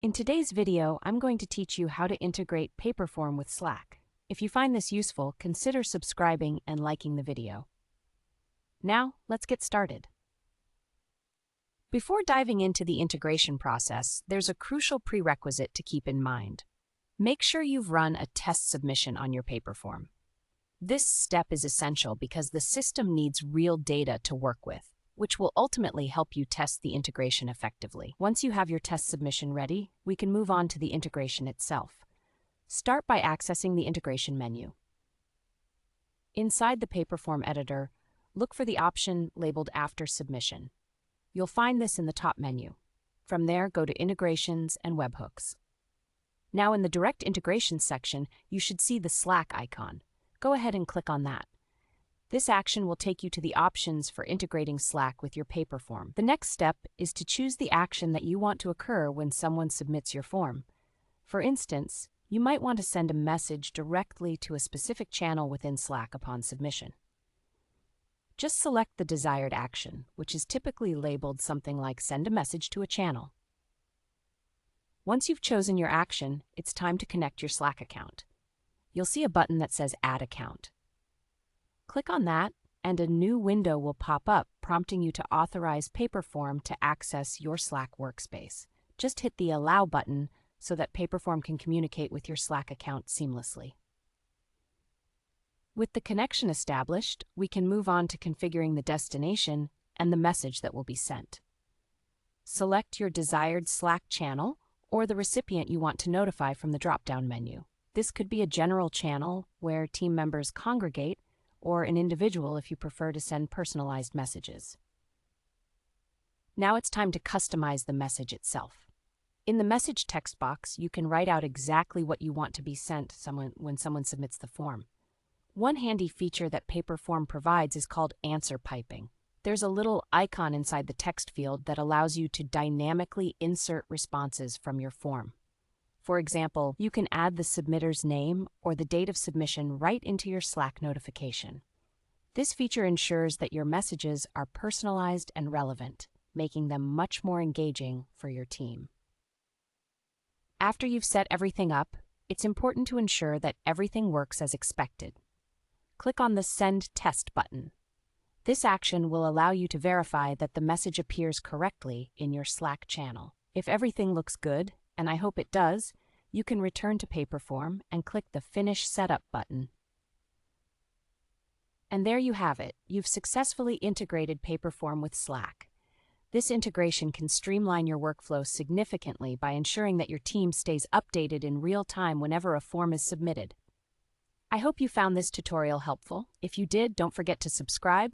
In today's video, I'm going to teach you how to integrate Paperform with Slack. If you find this useful, consider subscribing and liking the video. Now, let's get started. Before diving into the integration process, there's a crucial prerequisite to keep in mind. Make sure you've run a test submission on your Paperform. This step is essential because the system needs real data to work with, which will ultimately help you test the integration effectively. Once you have your test submission ready, we can move on to the integration itself. Start by accessing the integration menu. Inside the Paperform editor, look for the option labeled After Submission. You'll find this in the top menu. From there, go to Integrations and Webhooks. Now in the Direct Integrations section, you should see the Slack icon. Go ahead and click on that. This action will take you to the options for integrating Slack with your Paperform. The next step is to choose the action that you want to occur when someone submits your form. For instance, you might want to send a message directly to a specific channel within Slack upon submission. Just select the desired action, which is typically labeled something like Send a Message to a Channel. Once you've chosen your action, it's time to connect your Slack account. You'll see a button that says Add Account. Click on that, and a new window will pop up, prompting you to authorize Paperform to access your Slack workspace. Just hit the Allow button so that Paperform can communicate with your Slack account seamlessly. With the connection established, we can move on to configuring the destination and the message that will be sent. Select your desired Slack channel or the recipient you want to notify from the drop-down menu. This could be a general channel where team members congregate, or an individual if you prefer to send personalized messages. Now it's time to customize the message itself. In the message text box, you can write out exactly what you want to be sent when someone submits the form. One handy feature that Paperform provides is called answer piping. There's a little icon inside the text field that allows you to dynamically insert responses from your form. For example, you can add the submitter's name or the date of submission right into your Slack notification. This feature ensures that your messages are personalized and relevant, making them much more engaging for your team. After you've set everything up, it's important to ensure that everything works as expected. Click on the Send Test button. This action will allow you to verify that the message appears correctly in your Slack channel. If everything looks good, and I hope it does, you can return to Paperform and click the Finish Setup button. And there you have it. You've successfully integrated Paperform with Slack. This integration can streamline your workflow significantly by ensuring that your team stays updated in real time whenever a form is submitted. I hope you found this tutorial helpful. If you did, don't forget to subscribe,